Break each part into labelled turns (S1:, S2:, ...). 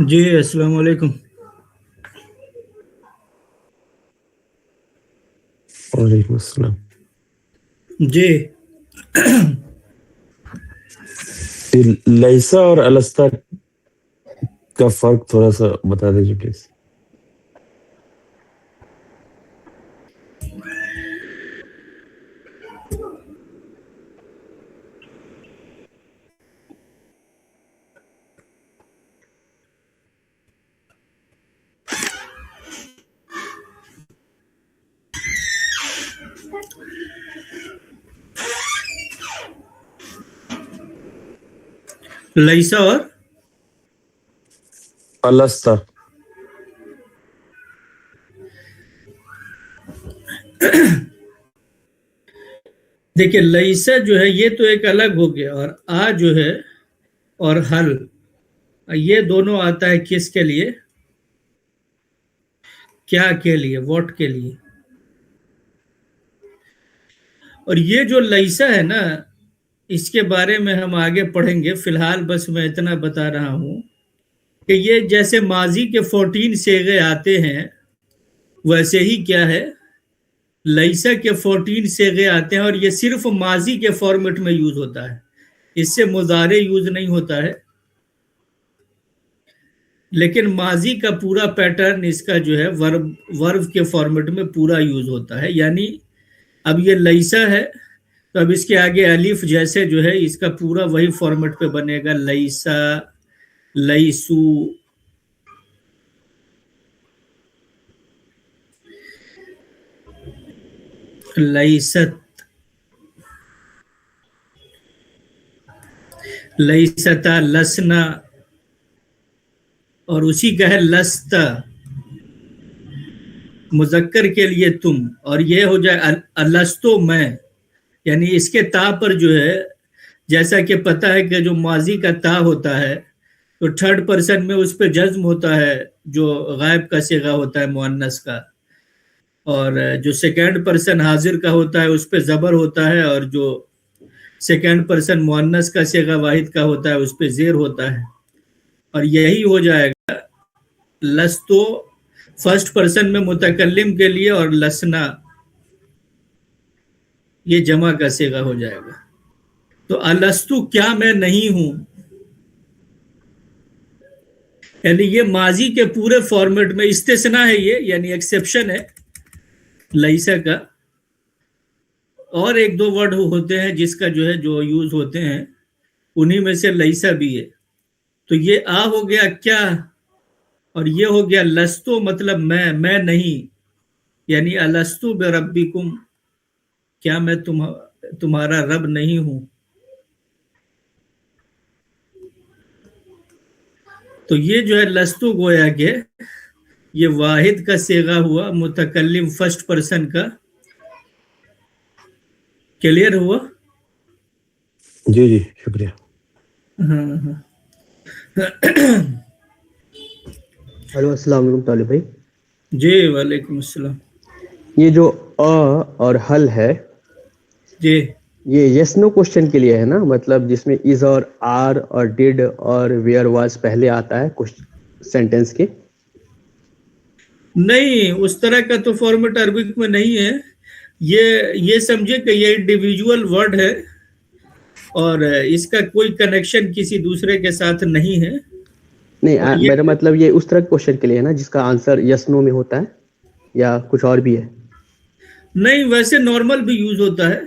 S1: جی السلام علیکم.
S2: وعلیکم السلام.
S1: جی
S2: لیسا اور الستا کا فرق تھوڑا سا بتا دیجیے پلیز.
S1: لیسا اور
S2: الستا.
S1: دیکھیے لیسا جو ہے یہ تو ایک الگ ہو گیا، اور آ جو ہے اور حل یہ دونوں آتا ہے کس کے لیے؟ کیا کے لیے؟ واٹ کے لیے؟ اور یہ جو لیسا ہے نا، اس کے بارے میں ہم آگے پڑھیں گے. فی الحال بس میں اتنا بتا رہا ہوں کہ یہ جیسے ماضی کے 14 صیغے آتے ہیں، ویسے ہی کیا ہے، لیسا کے 14 صیغے آتے ہیں، اور یہ صرف ماضی کے فارمیٹ میں یوز ہوتا ہے، اس سے مضارع یوز نہیں ہوتا ہے. لیکن ماضی کا پورا پیٹرن اس کا جو ہے ورب کے فارمیٹ میں پورا یوز ہوتا ہے. یعنی اب یہ لیسا ہے تو اب اس کے آگے الف جیسے جو ہے اس کا پورا وہی فارمیٹ پہ بنے گا. لیسا، لیسو، لیست، لیستا، لسنا، اور اسی کا ہے لست مذکر کے لیے تم. اور یہ ہو جائے الستو میں، یعنی اس کے تا پر جو ہے، جیسا کہ پتہ ہے کہ جو ماضی کا تا ہوتا ہے تو تھرڈ پرسن میں اس پہ جزم ہوتا ہے جو غائب کا صیغہ ہوتا ہے مؤنث کا، اور جو سیکنڈ پرسن حاضر کا ہوتا ہے اس پہ زبر ہوتا ہے، اور جو سیکنڈ پرسن مؤنث کا صیغہ واحد کا ہوتا ہے اس پہ زیر ہوتا ہے. اور یہی ہو جائے گا لستو فرسٹ پرسن میں متکلم کے لیے، اور لسنا یہ جمع کا صیغہ ہو جائے گا. تو الستو کیا میں نہیں ہوں، یعنی یہ ماضی کے پورے فارمیٹ میں استثناء ہے یہ، یعنی ایکسیپشن ہے لیسا کا. اور ایک دو ورڈ ہوتے ہیں جس کا جو ہے جو یوز ہوتے ہیں، انہی میں سے لیسا بھی ہے. تو یہ آ ہو گیا کیا، اور یہ ہو گیا لستو مطلب میں نہیں، یعنی الستو بربکم، کیا میں تمہارا رب نہیں ہوں. تو یہ جو ہے لستو گویا کہ یہ واحد کا صیغہ ہوا متکلم فرسٹ پرسن کا. کلیئر ہوا؟
S2: جی جی شکریہ.
S1: ہاں ہاں.
S3: ہلو السلام علیکم طالب بھائی.
S1: جی وعلیکم السلام.
S3: یہ جو اور حل ہے
S1: جی
S3: یہ یس نو کوشچن کے لیے ہے نا، مطلب جس میں از اور آر اور ڈیڈ اور ویئر واز پہلے آتا ہے کچھ سینٹینس کے.
S1: نہیں، اس طرح کا تو فارمیٹ عربک میں نہیں ہے. یہ سمجھے کہ یہ انڈیویجول ورڈ ہے اور اس کا کوئی کنیکشن کسی دوسرے کے ساتھ نہیں ہے. اور
S3: نہیں میرا
S1: یہ
S3: مطلب یہ اس طرح کوشچن کے لیے ہے نا جس کا آنسر یس نو میں ہوتا ہے، یا کچھ اور بھی ہے؟
S1: نہیں، ویسے نارمل بھی یوز ہوتا ہے.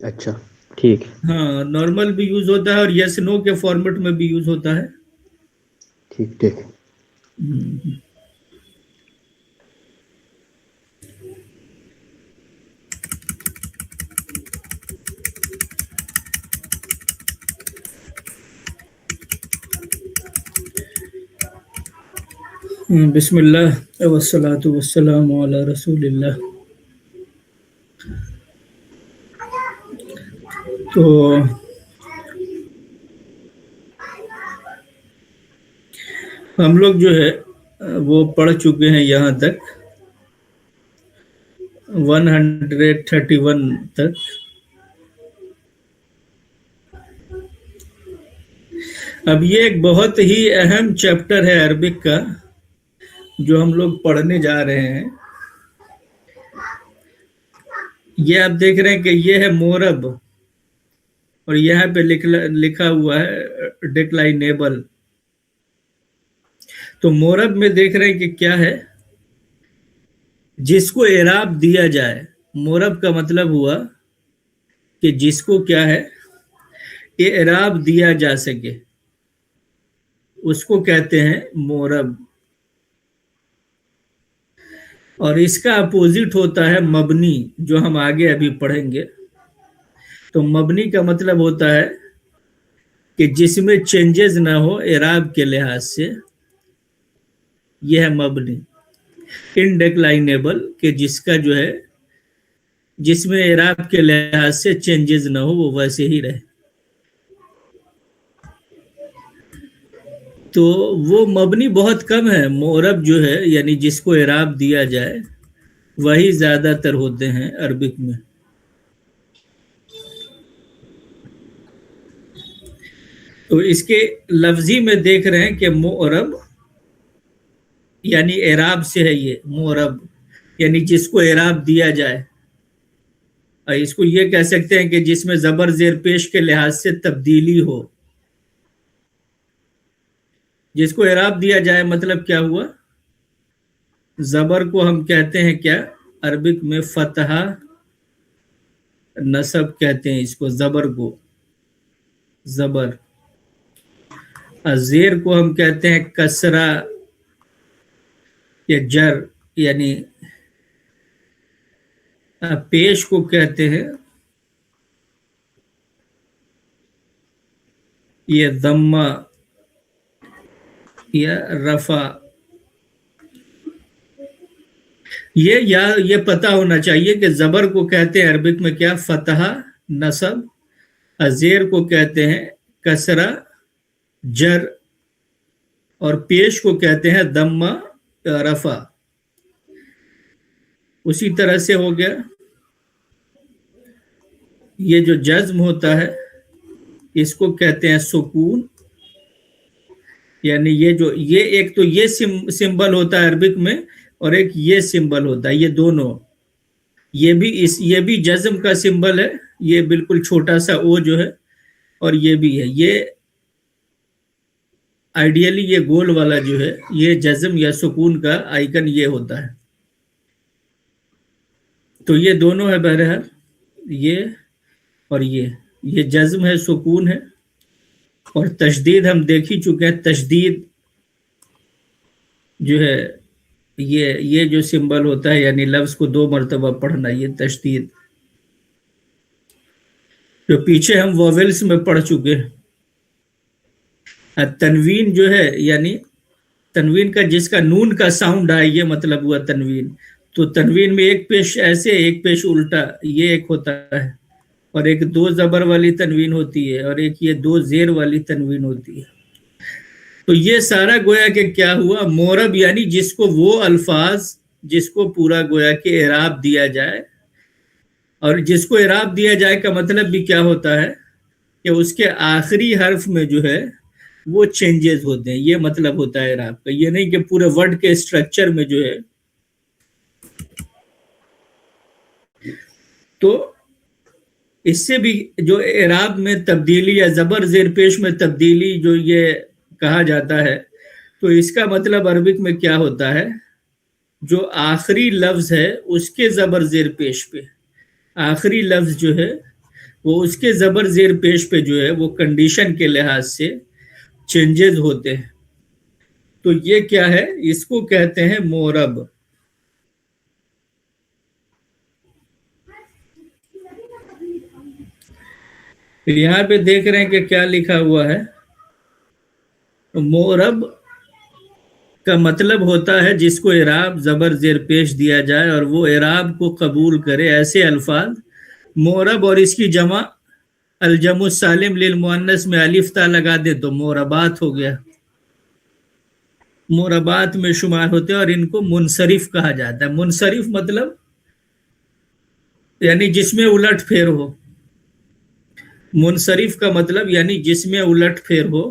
S3: اچھا ٹھیک ہے.
S1: ہاں نارمل بھی یوز ہوتا ہے، اور یس نو کے فارمیٹ میں بھی یوز ہوتا ہے.
S3: ٹھیک ٹھیک.
S1: بسم اللہ والصلاة والسلام علی رسول اللہ. تو ہم لوگ جو ہے وہ پڑھ چکے ہیں یہاں تک 131 تک. اب یہ ایک بہت ہی اہم چیپٹر ہے عربک کا جو ہم لوگ پڑھنے جا رہے ہیں. یہ آپ دیکھ رہے ہیں کہ یہ ہے مورب اور یہاں پہ لکھا ہوا ہے ڈیکلائنیبل. تو مورب میں دیکھ رہے ہیں کہ کیا ہے, جس کو اعراب دیا جائے. مورب کا مطلب ہوا کہ جس کو کیا ہے اعراب دیا جا سکے, اس کو کہتے ہیں مورب. اور اس کا اپوزٹ ہوتا ہے مبنی, جو ہم آگے ابھی پڑھیں گے. تو مبنی کا مطلب ہوتا ہے کہ جس میں چینجز نہ ہو اعراب کے لحاظ سے, یہ ہے مبنی. انڈیکلائنیبل کہ جس کا جو ہے جس میں اعراب کے لحاظ سے چینجز نہ ہو, وہ ویسے ہی رہے. تو وہ مبنی بہت کم ہے. مورب جو ہے یعنی جس کو اعراب دیا جائے وہی زیادہ تر ہوتے ہیں عربک میں. تو اس کے لفظی میں دیکھ رہے ہیں کہ مورب یعنی اعراب سے ہے. یہ مورب یعنی جس کو اعراب دیا جائے. اور اس کو یہ کہہ سکتے ہیں کہ جس میں زبر زیر پیش کے لحاظ سے تبدیلی ہو. جس کو اعراب دیا جائے مطلب کیا ہوا, زبر کو ہم کہتے ہیں کیا عربک میں فتحہ نصب کہتے ہیں اس کو, زبر کو زبر. زیر کو ہم کہتے ہیں کسرہ یا جر, یعنی پیش کو کہتے ہیں یہ ضمہ یا رفع. یہ پتہ ہونا چاہیے کہ زبر کو کہتے ہیں عربک میں کیا فتحہ نصب, زیر کو کہتے ہیں کسرہ جر, اور پیش کو کہتے ہیں ضمہ رفع. اسی طرح سے ہو گیا یہ جو جزم ہوتا ہے اس کو کہتے ہیں سکون. یعنی یہ ایک تو یہ سمبل ہوتا ہے عربک میں, اور ایک یہ سمبل ہوتا ہے. یہ دونوں, یہ بھی جزم کا سمبل ہے, یہ بالکل چھوٹا سا او جو ہے, اور یہ بھی ہے. یہ آئیڈیلی یہ گول والا جو ہے یہ جزم یا سکون کا آئیکن یہ ہوتا ہے. تو یہ دونوں ہے بہرحال, یہ اور یہ جزم ہے سکون ہے. اور تشدید ہم دیکھ ہی چکے ہیں. تشدید جو ہے یہ جو سمبل ہوتا ہے یعنی لفظ کو 2 مرتبہ پڑھنا, یہ تشدید. جو پیچھے ہم وویلز میں پڑھ چکے ہیں. تنوین جو ہے یعنی تنوین کا جس کا نون کا ساؤنڈ آئے, یہ مطلب ہوا تنوین. تو تنوین میں ایک پیش ایسے ایک پیش الٹا, یہ ایک ہوتا ہے. اور ایک 2 زبر والی تنوین ہوتی ہے, اور ایک یہ 2 زیر والی تنوین ہوتی ہے. تو یہ سارا گویا کہ کیا ہوا مورب, یعنی جس کو وہ الفاظ جس کو پورا گویا کہ اعراب دیا جائے. اور جس کو اعراب دیا جائے کا مطلب بھی کیا ہوتا ہے کہ اس کے آخری حرف میں جو ہے وہ چینجز ہوتے ہیں. یہ مطلب ہوتا ہے اعراب کا. یہ نہیں کہ پورے ورڈ کے اسٹرکچر میں جو ہے. تو اس سے بھی جو اعراب میں تبدیلی یا زبر زیر پیش میں تبدیلی جو یہ کہا جاتا ہے, تو اس کا مطلب عربک میں کیا ہوتا ہے, جو آخری لفظ ہے اس کے زبر زیر پیش پہ, آخری لفظ جو ہے وہ اس کے زبر زیر پیش پہ جو ہے وہ کنڈیشن کے لحاظ سے چینجز ہوتے ہیں. تو یہ کیا ہے, اس کو کہتے ہیں مورب. یہاں پہ دیکھ رہے ہیں کہ کیا لکھا ہوا ہے. مورب کا مطلب ہوتا ہے جس کو اعراب زبر زیر پیش دیا جائے اور وہ اعراب کو قبول کرے. ایسے الفاظ مورب, اور اس کی جمع الجمع السالم للمؤنث میں الف تا لگا دے تو موربات ہو گیا. موربات میں شمار ہوتے ہیں, اور ان کو منصرف کہا جاتا ہے. منصرف مطلب یعنی جس میں الٹ پھیر ہو. منصرف کا مطلب یعنی جس میں الٹ پھیر ہو.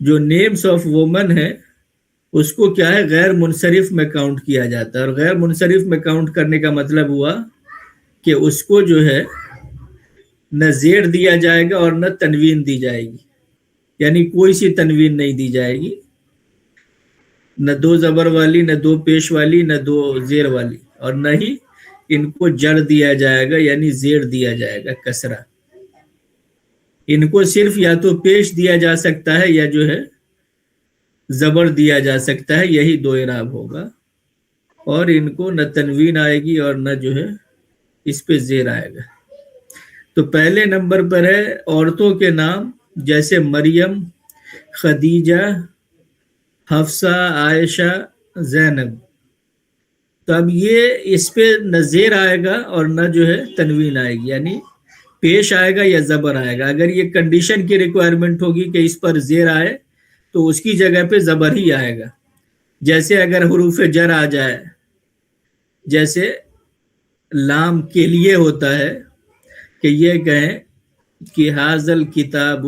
S1: جو نیمز آف وومن ہے اس کو کیا ہے غیر منصرف میں کاؤنٹ کیا جاتا ہے. اور غیر منصرف میں کاؤنٹ کرنے کا مطلب ہوا کہ اس کو جو ہے نہ زیر دیا جائے گا اور نہ تنوین دی جائے گی, یعنی کوئی سی تنوین نہیں دی جائے گی, نہ دو زبر والی, نہ دو پیش والی, نہ دو زیر والی, اور نہ ہی ان کو جڑ دیا جائے گا یعنی زیر دیا جائے گا کسرہ. ان کو صرف یا تو پیش دیا جا سکتا ہے یا جو ہے زبر دیا جا سکتا ہے, یہی دو اعراب ہوگا. اور ان کو نہ تنوین آئے گی اور نہ جو ہے اس پہ زیر آئے گا. تو پہلے نمبر پر ہے عورتوں کے نام جیسے مریم, خدیجہ, حفصہ, عائشہ, زینب. تو اب یہ اس پہ نہ زیر آئے گا اور نہ جو ہے تنوین آئے گی, یعنی پیش آئے گا یا زبر آئے گا. اگر یہ کنڈیشن کی ریکوائرمنٹ ہوگی کہ اس پر زیر آئے تو اس کی جگہ پہ زبر ہی آئے گا. جیسے اگر حروف جر آ جائے, جیسے لام کے لیے ہوتا ہے کہ یہ کہیں کہ حاضل کتاب,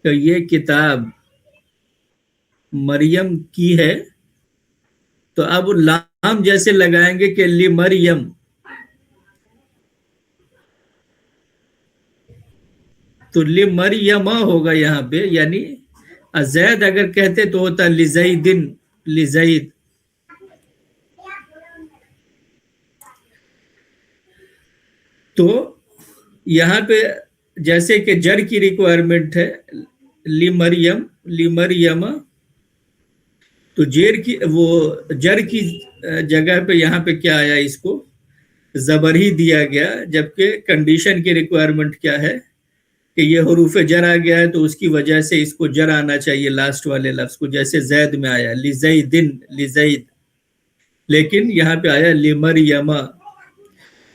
S1: تو یہ کتاب مریم کی ہے, تو اب لام جیسے لگائیں گے کہ لی مریم, تو لی مریم ہوگا یہاں پہ, یعنی زید اگر کہتے تو ہوتا لزیدن, لزید. تو یہاں پہ جیسے کہ جر کی ریکوائرمنٹ ہے لی مریم, لی مریم, تو جر کی جگہ پہ یہاں پہ کیا آیا, اس کو زبر ہی دیا گیا. جبکہ کنڈیشن کی ریکوائرمنٹ کیا ہے کہ یہ حروف جر آ گیا ہے تو اس کی وجہ سے اس کو جر آنا چاہیے لاسٹ والے لفظ کو, جیسے زید میں آیا لزیدن, لزید. لیکن یہاں پہ آیا لمریم,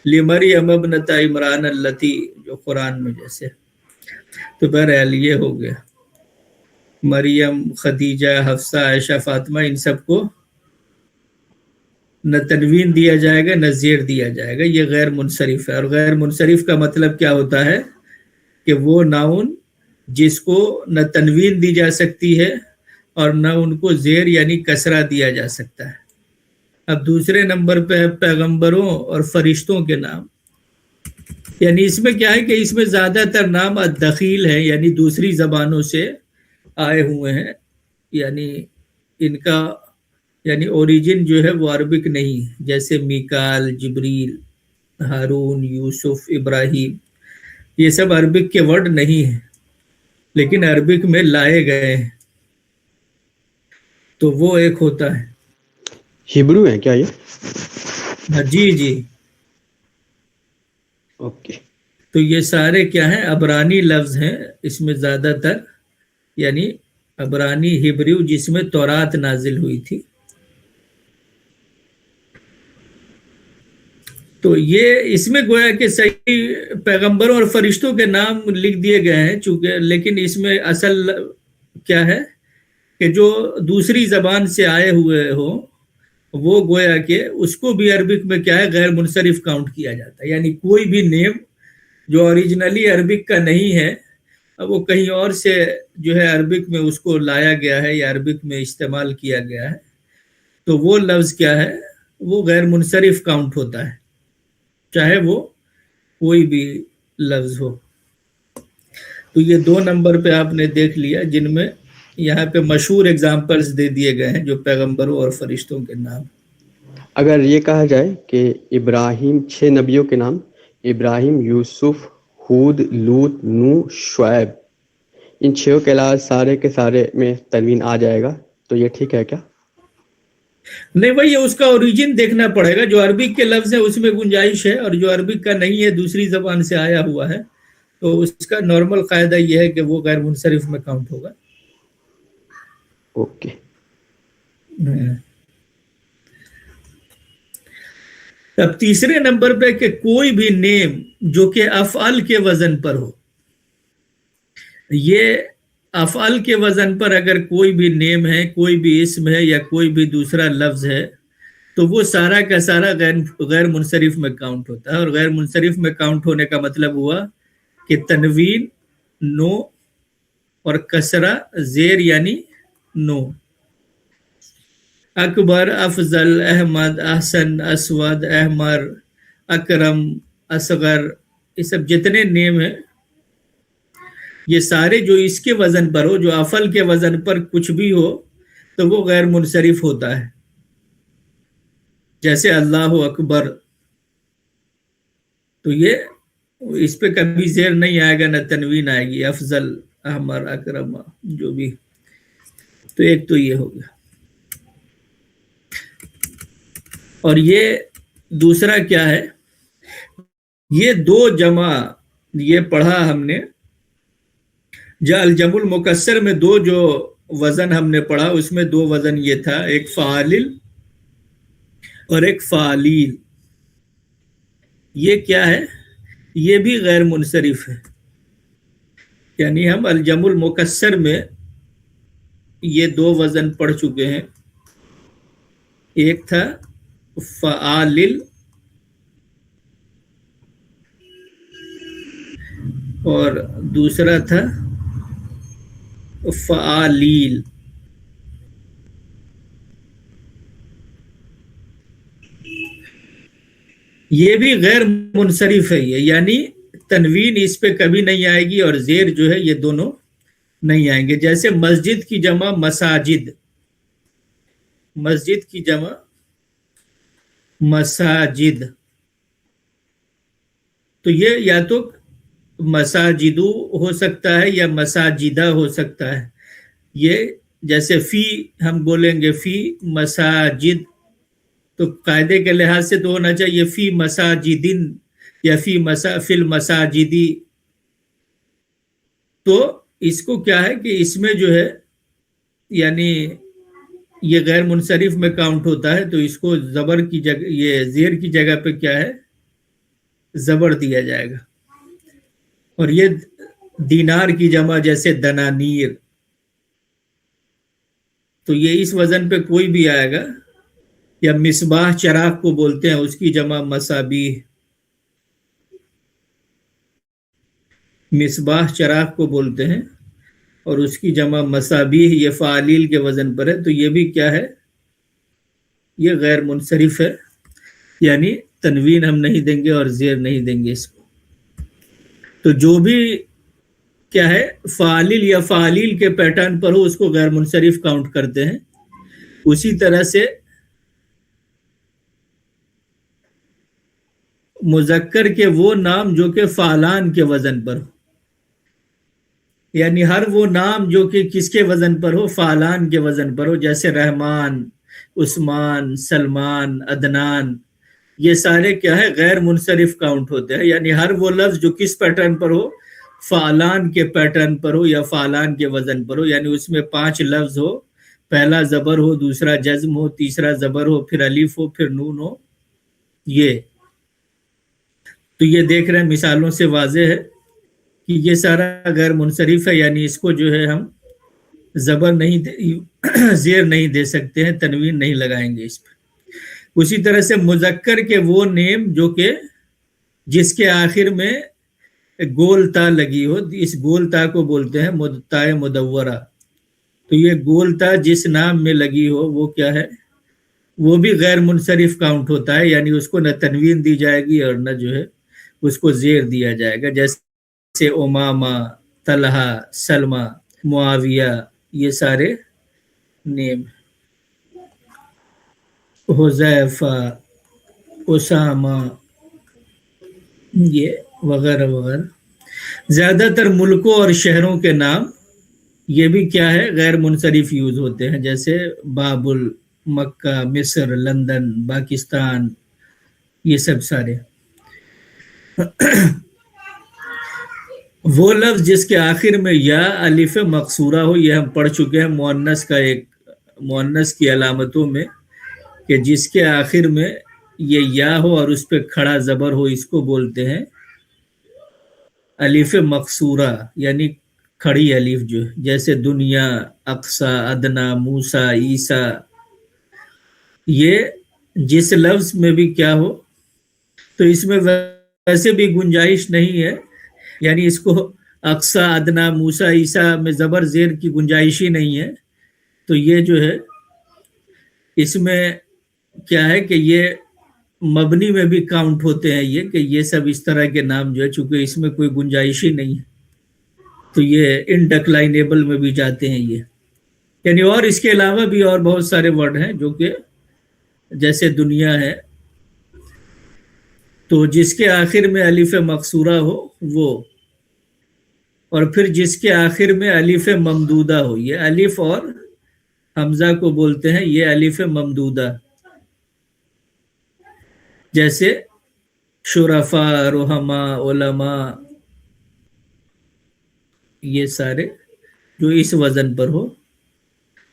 S1: لمریم ابنت عمران اللتی, جو قرآن میں جیسے. تو بہرحال یہ ہو گیا مریم, خدیجہ, حفصہ, عائشہ, فاطمہ, ان سب کو نہ تنوین دیا جائے گا نہ زیر دیا جائے گا. یہ غیر منصرف ہے. اور غیر منصرف کا مطلب کیا ہوتا ہے کہ وہ ناؤن جس کو نہ تنوین دی جا سکتی ہے اور نہ ان کو زیر یعنی کسرہ دیا جا سکتا ہے. اب دوسرے نمبر پہ پیغمبروں اور فرشتوں کے نام. یعنی اس میں کیا ہے کہ اس میں زیادہ تر نام دخیل ہیں, یعنی دوسری زبانوں سے آئے ہوئے ہیں, یعنی ان کا یعنی اوریجن جو ہے وہ عربک نہیں, جیسے میکال, جبریل, ہارون, یوسف, ابراہیم, یہ سب عربک کے ورڈ نہیں ہیں لیکن عربک میں لائے گئے ہیں. تو وہ ایک ہوتا ہے.
S3: ہبرو ہے کیا یہ؟
S1: جی جی.
S3: اوکے.
S1: تو یہ سارے کیا ہیں عبرانی لفظ ہیں, اس میں زیادہ تر یعنی عبرانی ہبریو جس میں تورات نازل ہوئی تھی. تو یہ اس میں گویا کہ صحیح پیغمبروں اور فرشتوں کے نام لکھ دیے گئے ہیں چونکہ, لیکن اس میں اصل کیا ہے کہ جو دوسری زبان سے آئے ہوئے ہوں وہ گویا کہ اس کو بھی عربک میں کیا ہے غیر منصرف کاؤنٹ کیا جاتا ہے. یعنی کوئی بھی نیم جو اوریجنلی عربک کا نہیں ہے وہ کہیں اور سے جو ہے عربک میں اس کو لایا گیا ہے یا عربک میں استعمال کیا گیا ہے, تو وہ لفظ کیا ہے وہ غیر منصرف کاؤنٹ ہوتا ہے, چاہے وہ کوئی بھی لفظ ہو. تو یہ 2 نمبر پہ آپ نے دیکھ لیا جن میں یہاں پہ مشہور اگزامپلس دے دیے گئے ہیں جو پیغمبروں اور فرشتوں کے نام.
S3: اگر یہ کہا جائے کہ ابراہیم 6 نبیوں کے نام, ابراہیم, یوسف, ہود, لوط, نوح, شعیب, ان 6 کے علاوہ سارے کے سارے میں تنوین آ جائے گا, تو یہ ٹھیک ہے کیا؟
S1: نہیں بھائی, اس کا اوریجن دیکھنا پڑے گا. جو عربک کے لفظ ہے اس میں گنجائش ہے, اور جو عربک کا نہیں ہے دوسری زبان سے آیا ہوا ہے تو اس کا نارمل قاعدہ یہ ہے کہ وہ غیر منصرف میں کاؤنٹ ہوگا.
S3: اوکے.
S1: اب تیسرے نمبر پہ کہ کوئی بھی نیم جو کہ افعال کے وزن پر ہو. یہ افعال کے وزن پر اگر کوئی بھی نیم ہے, کوئی بھی اسم ہے یا کوئی بھی دوسرا لفظ ہے تو وہ سارا کا سارا غیر منصرف میں کاؤنٹ ہوتا ہے. اور غیر منصرف میں کاؤنٹ ہونے کا مطلب ہوا کہ تنوین نو اور کسرہ زیر یعنی نو. اکبر، افضل، احمد، احسن، اسود، احمر، اکرم، اصغر، یہ سب جتنے نیم ہیں یہ سارے جو اس کے وزن پر ہو، جو افعل کے وزن پر کچھ بھی ہو تو وہ غیر منصرف ہوتا ہے. جیسے اللہ اکبر، تو یہ اس پہ کبھی زیر نہیں آئے گا، نہ تنوین آئے گی. افضل، احمر، اکرم، جو بھی. تو ایک تو یہ ہو گیا. اور یہ دوسرا کیا ہے، یہ دو جمع یہ پڑھا ہم نے جا الجمع المکسر میں دو جو وزن ہم نے پڑھا، اس میں دو وزن یہ تھا، ایک فعالل اور ایک فعلیل. یہ کیا ہے، یہ بھی غیر منصرف ہے. یعنی ہم الجمع المکسر میں یہ دو وزن پڑھ چکے ہیں، ایک تھا فعالل اور دوسرا تھا فعالیل. یہ بھی غیر منصرف ہے، یعنی تنوین اس پہ کبھی نہیں آئے گی اور زیر جو ہے یہ دونوں نہیں آئیں گے. جیسے مسجد کی جمع مساجد، مسجد کی جمع مساجد، تو یہ یا تو مساجدو ہو سکتا ہے یا مساجدہ ہو سکتا ہے. یہ جیسے فی ہم بولیں گے فی مساجد، تو قاعدے کے لحاظ سے تو ہونا چاہیے فی مساجدن یا فی المساجدی. تو اس کو کیا ہے کہ اس میں جو ہے یعنی یہ غیر منصرف میں کاؤنٹ ہوتا ہے، تو اس کو زبر کی جگہ، یہ زیر کی جگہ پہ کیا ہے، زبر دیا جائے گا. اور یہ دینار کی جمع جیسے دنانیر، تو یہ اس وزن پہ کوئی بھی آئے گا. یا مصباح چراغ کو بولتے ہیں، اس کی جمع مصابیح، مصباح چراغ کو بولتے ہیں اور اس کی جمع مصابیح، یہ فعالیل کے وزن پر ہے. تو یہ بھی کیا ہے، یہ غیر منصرف ہے، یعنی تنوین ہم نہیں دیں گے اور زیر نہیں دیں گے اس کو. تو جو بھی کیا ہے فعالیل یا فعالیل کے پیٹرن پر ہو اس کو غیر منصرف کاؤنٹ کرتے ہیں. اسی طرح سے مذکر کے وہ نام جو کہ فعلان کے وزن پر ہو، یعنی ہر وہ نام جو کہ کس کے وزن پر ہو، فعلان کے وزن پر ہو. جیسے رحمان، عثمان، سلمان، عدنان، یہ سارے کیا ہے غیر منصرف کاؤنٹ ہوتے ہیں. یعنی ہر وہ لفظ جو کس پیٹرن پر ہو، فعلان کے پیٹرن پر ہو یا فعلان کے وزن پر ہو. یعنی اس میں 5 لفظ ہو، پہلا زبر ہو، دوسرا جزم ہو، تیسرا زبر ہو، پھر الف ہو، پھر نون ہو. یہ تو یہ دیکھ رہے ہیں مثالوں سے واضح ہے کہ یہ سارا غیر منصرف ہے. یعنی اس کو جو ہے ہم زبر نہیں زیر نہیں دے سکتے ہیں، تنوین نہیں لگائیں گے اس پہ. اسی طرح سے مذکر کے وہ نیم جو کہ جس کے آخر میں گول تا لگی ہو، اس گول تا کو بولتے ہیں تائے مدورہ. تو یہ گول تا جس نام میں لگی ہو وہ کیا ہے، وہ بھی غیر منصرف کاؤنٹ ہوتا ہے. یعنی اس کو نہ تنوین دی جائے گی اور نہ جو ہے اس کو زیر دیا جائے گا. جیسے امامہ، طلحہ، سلمہ، معاویہ، یہ سارے نیم، حذیفہ، اسامہ، یہ وغیرہ وغیرہ. زیادہ تر ملکوں اور شہروں کے نام یہ بھی کیا ہے غیر منصرف یوز ہوتے ہیں. جیسے بابل، مکہ، مصر، لندن، پاکستان، یہ سب سارے. وہ لفظ جس کے آخر میں یا الف مقصورہ ہو، یہ ہم پڑھ چکے ہیں مؤنث کا، ایک مؤنث کی علامتوں میں کہ جس کے آخر میں یہ یا ہو اور اس پہ کھڑا زبر ہو، اس کو بولتے ہیں الف مقصورہ، یعنی کھڑی الف جو ہے. جیسے دنیا، اقصی، ادنا، موسیٰ، عیسیٰ. یہ جس لفظ میں بھی کیا ہو تو اس میں ویسے بھی گنجائش نہیں ہے، یعنی اس کو اقصا ادنا موسیٰ عیسیٰ میں زبر زیر کی گنجائش ہی نہیں ہے. تو یہ جو ہے اس میں کیا ہے کہ یہ مبنی میں بھی کاؤنٹ ہوتے ہیں، یہ کہ یہ سب اس طرح کے نام جو ہے چونکہ اس میں کوئی گنجائش ہی نہیں ہے تو یہ انڈکلائنیبل میں بھی جاتے ہیں یہ. یعنی اور اس کے علاوہ بھی اور بہت سارے ورڈ ہیں جو کہ جیسے دنیا ہے تو جس کے آخر میں الف مقصورہ ہو وہ، اور پھر جس کے آخر میں الف ممدودہ ہو. یہ الف اور حمزہ کو بولتے ہیں یہ الف ممدودہ، جیسے شرفاء، رحماء، علماء، یہ سارے جو اس وزن پر ہو،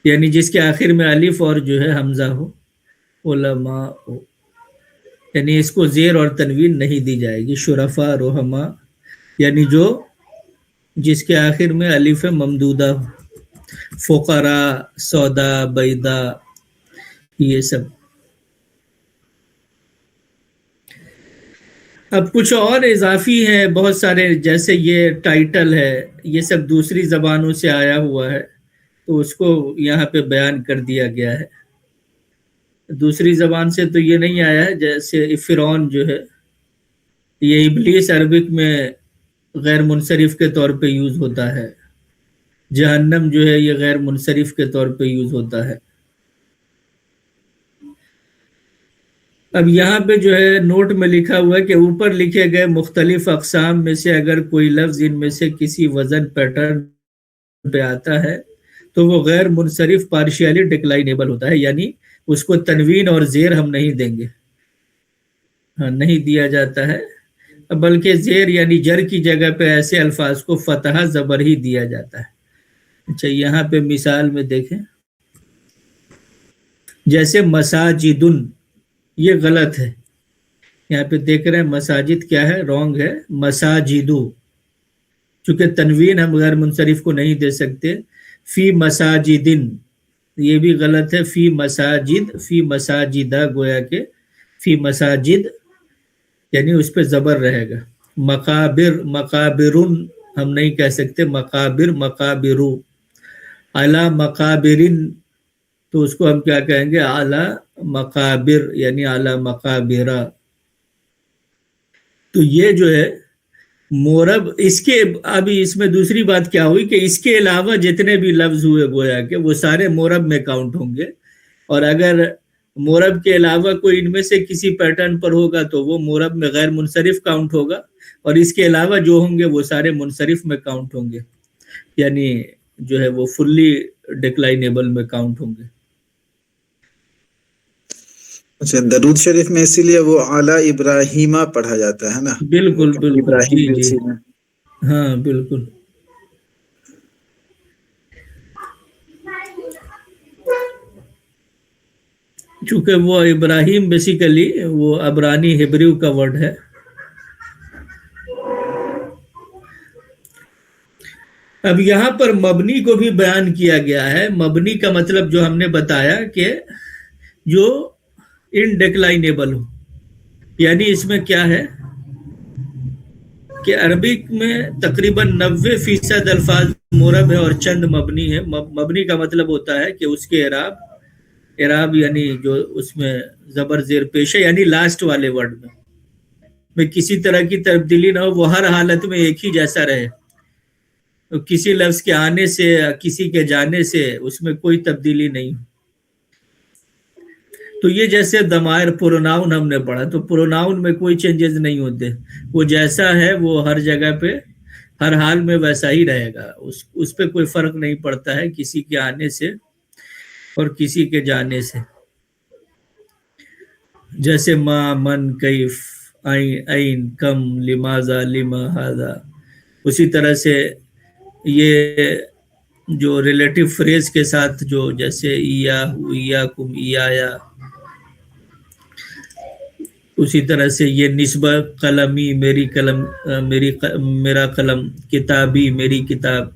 S1: یعنی جس کے آخر میں الف اور جو ہے حمزہ ہو، علماء ہو، یعنی اس کو زیر اور تنوین نہیں دی جائے گی. شرفاء، رحماء، یعنی جو جس کے آخر میں الف ممدودہ ہو. فقراء، سودا، بیدا، یہ سب. اب کچھ اور اضافی ہیں بہت سارے، جیسے یہ ٹائٹل ہے، یہ سب دوسری زبانوں سے آیا ہوا ہے تو اس کو یہاں پہ بیان کر دیا گیا ہے. دوسری زبان سے تو یہ نہیں آیا ہے، جیسے فرعون جو ہے یہ ابلیس عربک میں غیر منصرف کے طور پہ یوز ہوتا ہے. جہنم جو ہے یہ غیر منصرف کے طور پہ یوز ہوتا ہے. اب یہاں پہ جو ہے نوٹ میں لکھا ہوا ہے کہ اوپر لکھے گئے مختلف اقسام میں سے اگر کوئی لفظ ان میں سے کسی وزن پیٹرن پہ آتا ہے تو وہ غیر منصرف پارشیلی ڈکلائنیبل ہوتا ہے، یعنی اس کو تنوین اور زیر ہم نہیں دیں گے، نہیں دیا جاتا ہے، بلکہ زیر یعنی جر کی جگہ پہ ایسے الفاظ کو فتحہ زبر ہی دیا جاتا ہے. اچھا یہاں پہ مثال میں دیکھیں، جیسے مساجدن، یہ غلط ہے. یہاں پہ دیکھ رہے ہیں مساجد کیا ہے، رونگ ہے، مساجدو، چونکہ تنوین ہم غیر منصرف کو نہیں دے سکتے. فی مساجدن یہ بھی غلط ہے، فی مساجد، فی مساجدہ، گویا کہ فی مساجد یعنی اس پہ زبر رہے گا. مقابر، مقابرن ہم نہیں کہہ سکتے، مقابر، مقابرو. اعلی مقابرن تو اس کو ہم کیا کہیں گے، اعلی مقابر یعنی اعلی مقابرہ. تو یہ جو ہے مورب، اس کے ابھی اس میں دوسری بات کیا ہوئی کہ اس کے علاوہ جتنے بھی لفظ ہوئے گویا کہ وہ سارے مورب میں کاؤنٹ ہوں گے، اور اگر مورب کے علاوہ کوئی ان میں سے کسی پیٹرن پر ہوگا تو وہ مورب میں غیر منصرف کاؤنٹ ہوگا، اور اس کے علاوہ جو ہوں گے وہ سارے منصرف میں کاؤنٹ ہوں گے، یعنی جو ہے وہ فلی ڈکلائنیبل میں کاؤنٹ ہوں گے.
S4: اچھا درود شریف میں اسی لیے وہ اعلی ابراہیمہ پڑھا جاتا ہے نا؟
S1: بالکل بالکل،
S4: ابراہیم
S1: جی جی، ہاں بالکل. چونکہ وہ ابراہیم بیسیکلی وہ عبرانی ہبریو کا ورڈ ہے. اب یہاں پر مبنی کو بھی بیان کیا گیا ہے. مبنی کا مطلب جو ہم نے بتایا کہ جو انڈیکلائنیبل ہو، یعنی اس میں کیا ہے کہ عربک میں تقریباً 90% الفاظ مورب ہے اور چند مبنی ہے. مبنی کا مطلب ہوتا ہے کہ اس کے اعراب یعنی جو اس میں زبر زیر پیش ہے، یعنی لاسٹ والے ورڈ میں کسی طرح کی تبدیلی نہ ہو، وہ ہر حالت میں ایک ہی جیسا رہے. کسی لفظ کے آنے سے کسی کے جانے سے اس میں کوئی تبدیلی نہیں. تو یہ جیسے ضمائر پروناؤن ہم نے پڑھا، تو پروناؤن میں کوئی چینجز نہیں ہوتے، وہ جیسا ہے وہ ہر جگہ پہ ہر حال میں ویسا ہی رہے گا، اس پہ کوئی فرق نہیں پڑتا ہے کسی کے آنے سے اور کسی کے جانے سے. جیسے ما، من، کیف، این، کم، لماذا، لما، ھذا. اسی طرح سے یہ جو ریلیٹو فریز کے ساتھ جو جیسے ایاہو، ایاکم، ایایا، اسی طرح سے یہ نسبت قلمی، میری قلم، میرا قلم، کتابی، میری کتاب.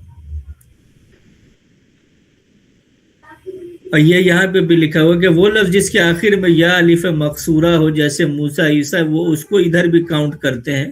S1: اور یہ یہاں پہ بھی لکھا ہوا کہ وہ لفظ جس کے آخر میں یا الف مقصورہ ہو، جیسے موسیٰ، عیسیٰ، وہ اس کو ادھر بھی کاؤنٹ کرتے ہیں،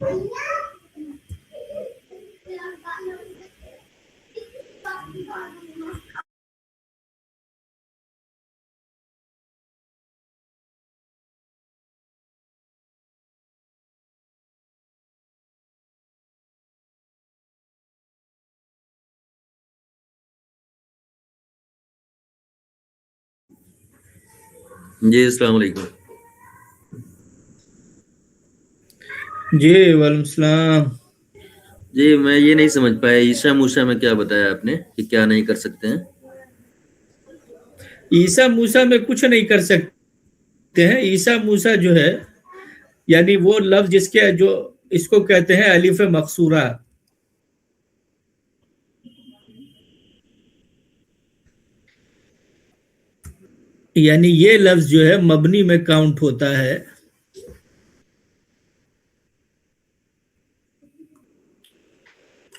S5: جی السلام علیکم.
S1: جی وعلیکم السلام.
S5: جی میں یہ نہیں سمجھ پایا عیسیٰ موسیٰ میں کیا بتایا آپ نے کہ کیا نہیں کر سکتے ہیں؟
S1: عیسیٰ موسیٰ میں کچھ نہیں کر سکتے ہیں. عیسیٰ موسیٰ جو ہے یعنی وہ لفظ جس کے جو اس کو کہتے ہیں الف مقصورہ، یعنی یہ لفظ جو ہے مبنی میں کاؤنٹ ہوتا ہے.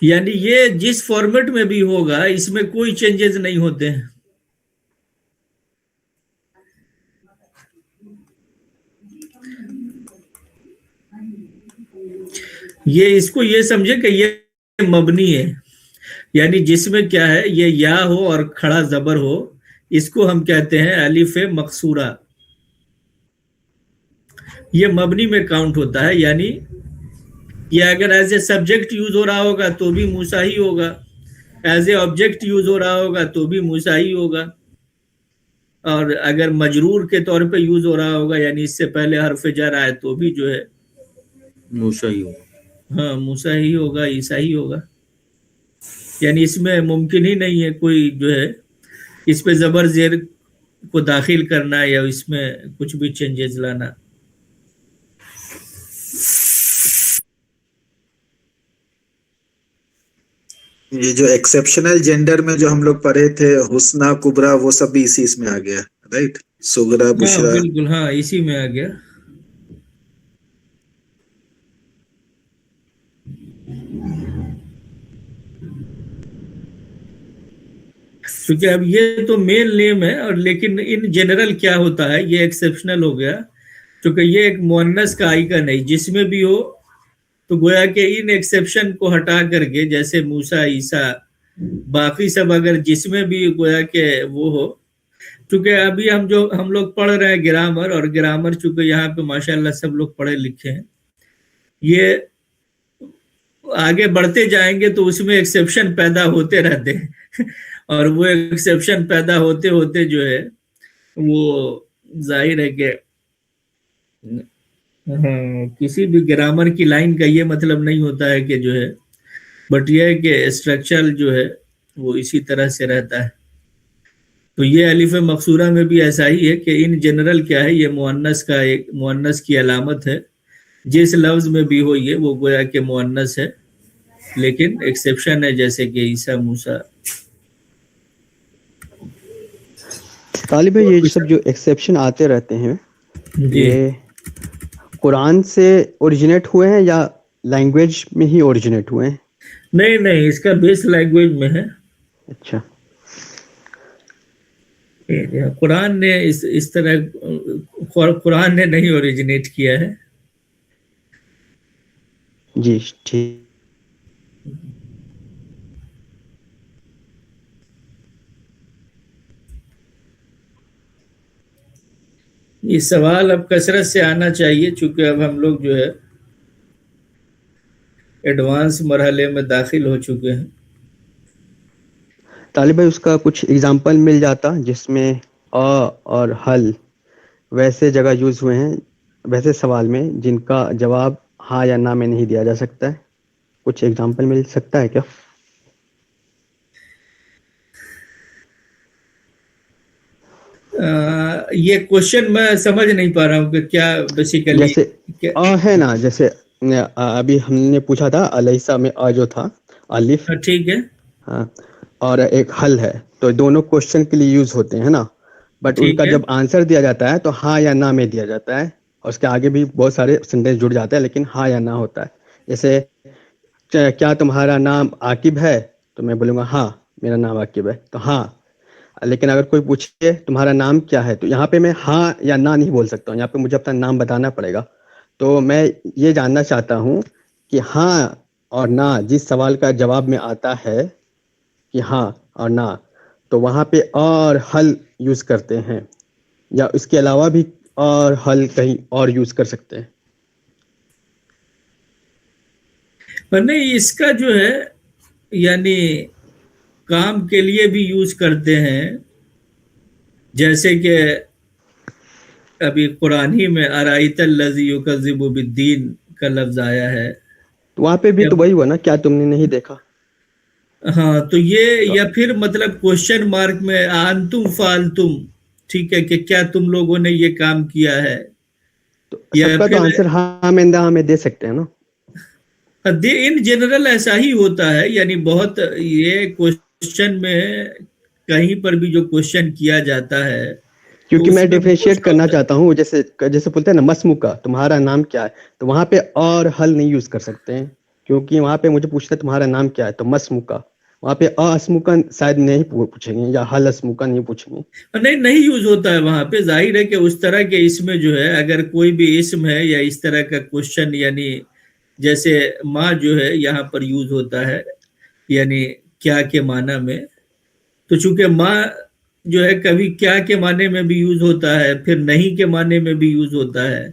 S1: یعنی یہ جس فارمیٹ میں بھی ہوگا اس میں کوئی چینجز نہیں ہوتے ہیں. یہ اس کو یہ سمجھے کہ یہ مبنی ہے، یعنی جس میں کیا ہے یہ یا ہو اور کھڑا زبر ہو، اس کو ہم کہتے ہیں الف مقصورہ. یہ مبنی میں کاؤنٹ ہوتا ہے. یعنی یہ اگر ایز اے سبجیکٹ یوز ہو رہا ہوگا تو بھی موسیٰ ہی ہوگا، ایز اے آبجیکٹ یوز ہو رہا ہوگا تو بھی موسیٰ ہی ہوگا، اور اگر مجرور کے طور پہ یوز ہو رہا ہوگا یعنی اس سے پہلے حرف جر آئے تو بھی جو ہے
S5: موسیٰ ہی ہوگا.
S1: ہاں موسیٰ ہی ہوگا، عیسیٰ ہی ہوگا. یعنی اس میں ممکن ہی نہیں ہے کوئی جو ہے اس پہ زبر زیر کو داخل کرنا یا اس میں کچھ بھی چینجز لانا.
S4: یہ جو ایکسیپشنل جینڈر میں جو ہم لوگ پڑھے تھے حسنہ کبرا وہ سب بھی اسی اس میں آ گیا رائٹ. سغرا
S1: ہاں
S4: بشرا
S1: بالکل، ہاں اسی میں آ گیا. کیونکہ اب یہ تو مین نیم ہے، اور لیکن ان جنرل کیا ہوتا ہے یہ ایکسیپشنل ہو گیا کیونکہ یہ ایک مؤنث کا آئیکن ہے. جس میں بھی ہو تو گویا کہ ان ایکسیپشن کو ہٹا کر کے جیسے موسیٰ، عیسیٰ، باقی سب اگر جس میں بھی گویا کہ وہ ہو. چونکہ ابھی ہم لوگ پڑھ رہے ہیں گرامر، اور گرامر چونکہ یہاں پہ ماشاءاللہ سب لوگ پڑھے لکھے ہیں، یہ آگے بڑھتے جائیں گے تو اس میں ایکسیپشن پیدا ہوتے رہتے ہیں اور وہ ایکسیپشن پیدا ہوتے ہوتے جو ہے وہ ظاہر ہے کہ کسی بھی گرامر کی لائن کا یہ مطلب نہیں ہوتا ہے کہ جو ہے، بٹ یہ ہے کہ اسٹرکچر جو ہے وہ اسی طرح سے رہتا ہے. تو یہ الف مقصورہ میں بھی ایسا ہی ہے کہ ان جنرل کیا ہے یہ مؤنث کی علامت ہے. جس لفظ میں بھی ہو یہ وہ گویا کہ مؤنث ہے، لیکن ایکسیپشن ہے جیسے کہ عیسیٰ، موسیٰ.
S3: طالب یہ سب جو ایکسیپشن آتے رہتے ہیں
S1: جی
S3: یہ قرآن سے اوریجنیٹ ہوئے ہیں یا لینگویج میں ہی اوریجنیٹ ہوئے ہیں؟
S1: نہیں اس کا بیس لینگویج میں ہے.
S3: اچھا،
S1: قرآن نے اس طرح قرآن نے نہیں اوریجنیٹ کیا ہے.
S3: جی ٹھیک.
S1: یہ سوال اب کثرت سے آنا چاہیے چونکہ اب ہم لوگ جو ہے ایڈوانس مرحلے میں داخل ہو چکے ہیں.
S3: طالب اس کا کچھ اگزامپل مل جاتا جس میں اور حل ویسے جگہ یوز ہوئے ہیں ویسے سوال میں جن کا جواب ہاں یا نہ میں نہیں دیا جا سکتا ہے. کچھ اگزامپل مل سکتا ہے کیا؟
S1: یہ کوشچن میں سمجھ نہیں پا رہا ہوں کہ کیا بیسیکلی
S3: جیسے ہے نا، جیسے ابھی ہم نے پوچھا تھا علیسا میں جو تھا الف،
S1: ٹھیک ہے،
S3: ہاں، اور ایک حل ہے، تو دونوں کوشچن کے لیے یوز ہوتے ہیں نا، بٹ ان کا جب آنسر دیا جاتا ہے تو ہاں یا نہ میں دیا جاتا ہے، اور اس کے آگے بھی بہت سارے سینٹینس جڑ جاتے ہیں لیکن ہاں یا نہ ہوتا ہے. جیسے کیا تمہارا نام عاقب ہے، تو میں بولوں گا ہاں میرا نام عاقب ہے، تو ہاں. لیکن اگر کوئی پوچھے تمہارا نام کیا ہے تو یہاں پہ میں ہاں یا نہ نہیں بول سکتا ہوں، یہاں پہ مجھے اپنا نام بتانا پڑے گا. تو میں یہ جاننا چاہتا ہوں کہ ہاں اور نہ جس سوال کا جواب میں آتا ہے کہ ہاں اور نہ، تو وہاں پہ اور حل یوز کرتے ہیں، یا اس کے علاوہ بھی اور حل کہیں اور یوز کر سکتے ہیں؟
S1: پر نہیں، اس کا جو ہے یعنی کام کے لیے بھی یوز کرتے ہیں، جیسے کہ ابھی قرآن ہی میں ارائیت الذی یکذب بالدین کا لفظ آیا ہے.
S3: تو وہاں پہ بھی تو وہی ہوا نا، کیا تم نے نہیں دیکھا؟
S1: ہاں، تو یہ یا پھر مطلب کوشچن مارک میں انتم فعلتم، ٹھیک ہے، کہ کیا تم لوگوں نے یہ کام کیا ہے،
S3: تو
S1: یا
S3: سب کا تو
S1: پھر
S3: آنسر ہاں میں نہ میں دے سکتے ہیں نا.
S1: ان جنرل ایسا ہی ہوتا ہے، یعنی بہت یہ کوشچن میں کہیں پر بھی جو کوشچن کیا جاتا ہے تو
S3: کیونکہ
S1: اس
S3: میں
S1: میں
S3: ڈیفرینشیٹ کرنا چاہتا ہوں، جیسے بولتے ہیں نا مسموکا، تمہارا نام کیا ہے، تو وہاں پہ اور حل نہیں یوز کر سکتے ہیں، کیونکہ وہاں پہ مجھے پوچھنا ہے تمہارا نام کیا ہے، تو مسموکا. وہاں پہ اسموکا شاید نہیں پوچھیں گے، یا حل اسموکا نہیں پوچھیں گے.
S1: نہیں یوز ہوتا ہے وہاں پہ. ظاہر ہے کہ اس طرح کے اس میں جو ہے اگر کوئی بھی اسم ہے یا اس طرح کا کوشچن، یعنی جیسے ماں جو ہے یہاں پر یوز ہوتا ہے یعنی کیا کے معنی میں، تو چونکہ ماں جو ہے کبھی کیا کے معنی میں بھی یوز ہوتا ہے، پھر نہیں کے معنی میں بھی یوز ہوتا ہے،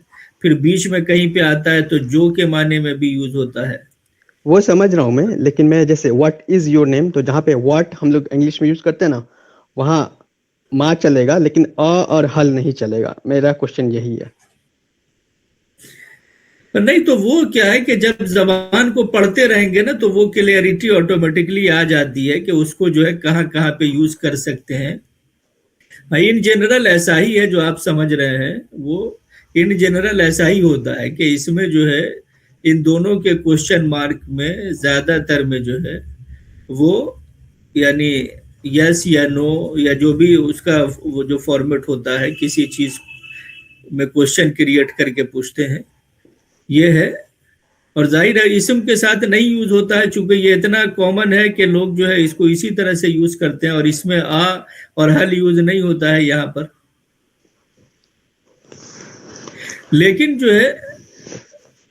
S1: پھر بیچ میں کہیں پہ آتا ہے تو جو کے معنی میں بھی یوز ہوتا ہے.
S3: وہ سمجھ رہا ہوں میں، لیکن میں جیسے واٹ از یور نیم، تو جہاں پہ واٹ ہم لوگ انگلش میں یوز کرتے ہیں نا، وہاں ماں چلے گا لیکن اور حل نہیں چلے گا. میرا کوشچن یہی ہے.
S1: نہیں تو وہ کیا ہے کہ جب زبان کو پڑھتے رہیں گے نا تو وہ کلیئرٹی آٹومیٹکلی آ جاتی ہے کہ اس کو جو ہے کہاں کہاں پہ یوز کر سکتے ہیں. ان جنرل ایسا ہی ہے جو آپ سمجھ رہے ہیں، وہ ان جنرل ایسا ہی ہوتا ہے کہ اس میں جو ہے ان دونوں کے کوشچن مارک میں زیادہ تر میں جو ہے وہ یعنی یس یا نو یا جو بھی اس کا وہ جو فارمیٹ ہوتا ہے کسی چیز میں کوشچن کریٹ کر کے پوچھتے ہیں، یہ ہے. اور ظاہر ہے اسم کے ساتھ نہیں یوز ہوتا ہے، چونکہ یہ اتنا کامن ہے کہ لوگ جو ہے اس کو اسی طرح سے یوز کرتے ہیں، اور اس میں اور حل یوز نہیں ہوتا ہے یہاں پر.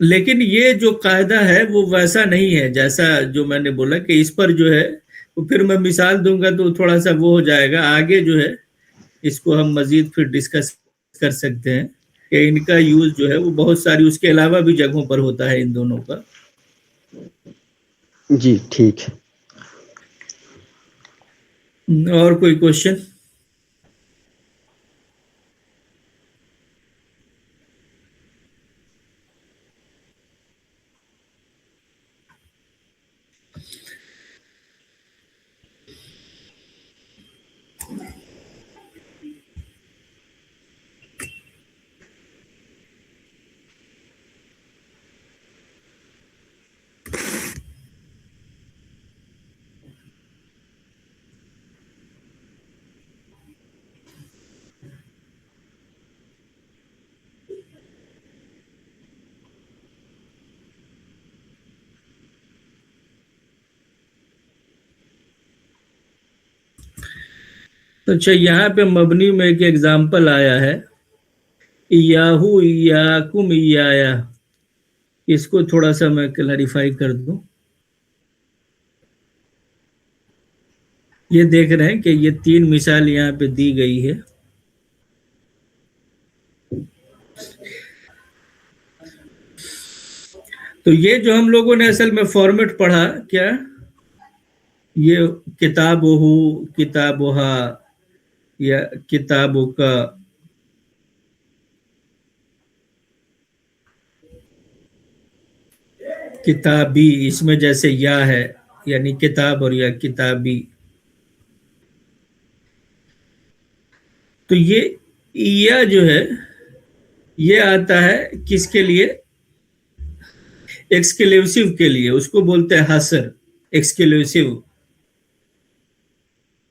S1: لیکن یہ جو قاعدہ ہے وہ ویسا نہیں ہے جیسا جو میں نے بولا کہ اس پر جو ہے پھر میں مثال دوں گا تو تھوڑا سا وہ ہو جائے گا. آگے جو ہے اس کو ہم مزید پھر ڈسکس کر سکتے ہیں کہ ان کا یوز جو ہے وہ بہت ساری اس کے علاوہ بھی جگہوں پر ہوتا ہے ان دونوں کا.
S3: جی ٹھیک ہے.
S1: اور کوئی کوشچن؟ اچھا، یہاں پہ مبنی میں ایک ایگزامپل آیا ہے، ایاہو ایاکم ایایا. اس کو تھوڑا سا میں کلیریفائی کر دوں. یہ دیکھ رہے ہیں کہ یہ 3 مثال یہاں پہ دی گئی ہے. تو یہ جو ہم لوگوں نے اصل میں فارمیٹ پڑھا کیا، یہ کتابہ، کتابہا یا کتابوں کا، کتابی، اس میں جیسے یا ہے یعنی کتاب اور یا کتابی. تو یہ جو ہے یہ آتا ہے کس کے لیے؟ ایکسکلوسیو کے لیے. اس کو بولتے ہیں حصر، ایکسکلوسیو.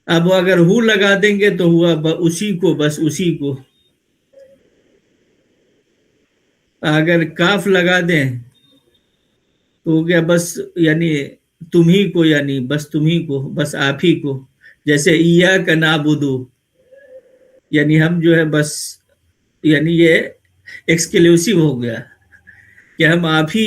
S1: اب اگر ہو لگا دیں گے تو ہوا اسی کو، بس اسی کو. اگر کاف لگا دیں تو ہو گیا بس یعنی تم ہی کو، یعنی بس تم ہی کو، بس آپ ہی کو. جیسے ایاک نعبدو، یعنی ہم جو ہے بس، یعنی یہ ایکسکلوسیو ہو گیا کہ ہم آپ ہی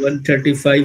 S1: 135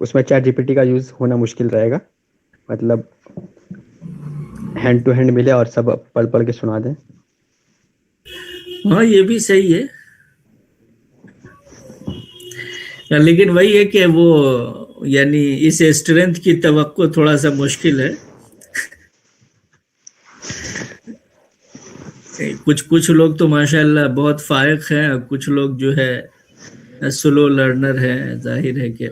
S3: اس میں چیٹ جی پی ٹی کا یوز ہونا مشکل رہے گا, مطلب ہینڈ ٹو ہینڈ ملے اور سب پڑھ پڑھ کے سنا دیں.
S1: ہاں یہ بھی صحیح ہے, لیکن وہی ہے کہ وہ یعنی اس اسٹرینتھ کی توقع تھوڑا سا مشکل ہے. کچھ لوگ تو ماشاءاللہ بہت فائق ہیں, اور کچھ لوگ جو ہے سلو لرنر ہیں. ظاہر ہے کہ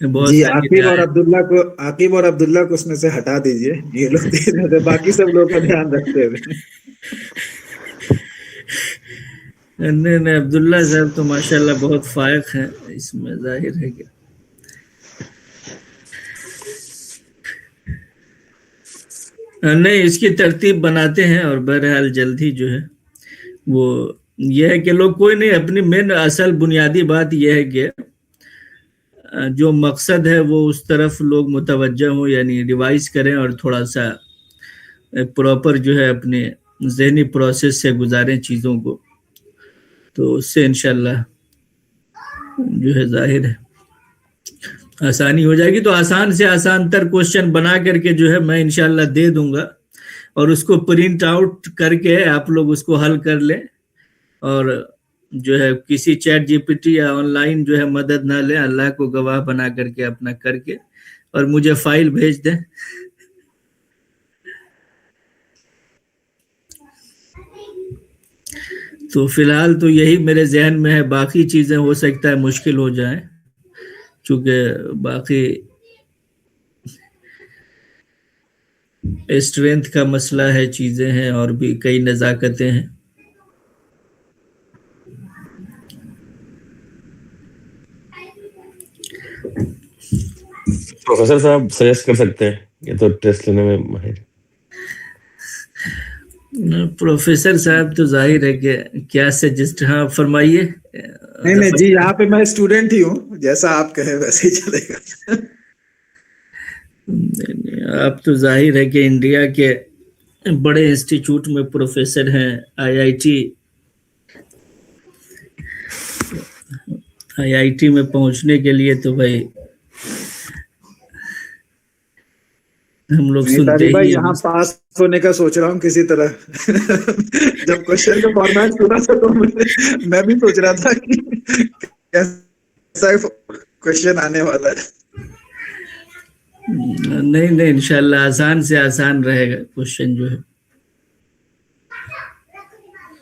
S1: بہت
S4: جی
S1: ساری
S4: عاقب اور عبداللہ کو اس میں سے ہٹا دیجئے, یہ لوگ تین ہیں, باقی سب لوگ کا دھیان رکھتے ہوئے.
S1: نہیں, عبداللہ صاحب تو ماشاءاللہ بہت فائق ہیں اس میں. ظاہر ہے کہ نہیں, اس کی ترتیب بناتے ہیں, اور بہرحال جلد ہی جو ہے وہ یہ ہے کہ لوگ کوئی نہیں, اپنی مین اصل بنیادی بات یہ ہے کہ جو مقصد ہے وہ اس طرف لوگ متوجہ ہوں, یعنی ریوائز کریں اور تھوڑا سا پراپر جو ہے اپنے ذہنی پروسیس سے گزاریں چیزوں کو, تو اس سے انشاءاللہ جو ہے ظاہر ہے آسانی ہو جائے گی. تو آسان سے آسان تر کوشچن بنا کر کے جو ہے میں انشاءاللہ دے دوں گا, اور اس کو پرنٹ آؤٹ کر کے آپ لوگ اس کو حل کر لیں, اور جو ہے کسی چیٹ جی پی ٹی یا آن لائن جو ہے مدد نہ لیں, اللہ کو گواہ بنا کر کے اپنا کر کے اور مجھے فائل بھیج دیں. تو فی الحال تو یہی میرے ذہن میں ہے, باقی چیزیں ہو سکتا ہے مشکل ہو جائیں, چونکہ باقی اسٹرینتھ کا مسئلہ ہے, چیزیں ہیں, اور بھی کئی نزاکتیں ہیں.
S2: پروفیسر صاحب سجیسٹ کر سکتے ہیں, یہ تو ٹیسٹ لینے میں ماہر.
S1: پروفیسر صاحب تو ظاہر ہے کہ کیا سجیسٹ, ہاں فرمائیے.
S4: نہیں جی, یہاں پہ میں اسٹوڈنٹ ہی ہوں, جیسا آپ کہیں ویسے ہی چلے گا.
S1: آپ تو ظاہر ہے کہ انڈیا کے بڑے انسٹیٹیوٹ میں پروفیسر ہیں, آئی آئی ٹی میں پہنچنے کے لیے تو بھائی ہم لوگ سنتے
S4: بھائی
S1: ہی
S4: یہاں پاس ہونے کا سوچ رہا ہوں کسی طرح. جب کوشچن کا فارمیٹ سنا تھا تو میں بھی سوچ رہا تھا کہ کیسا کوشچن آنے والا ہے.
S1: نہیں, انشاءاللہ آسان سے آسان رہے گا کوشچن جو ہے.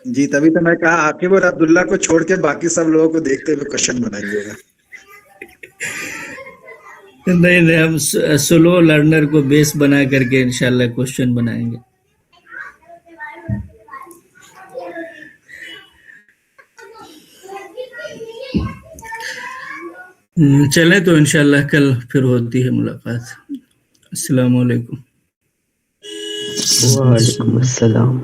S4: جی تبھی تو میں کہا عاقب اور عبداللہ کو چھوڑ کے باقی سب لوگوں کو دیکھتے ہوئے کوشچن بنائیے گا.
S1: نہیں, ہم سلو لرنر کو بیس بنا کر کے انشاءاللہ کوشچن بنائیں گے. چلیں تو انشاءاللہ کل پھر ہوتی ہے ملاقات. السلام علیکم.
S3: وعلیکم السلام.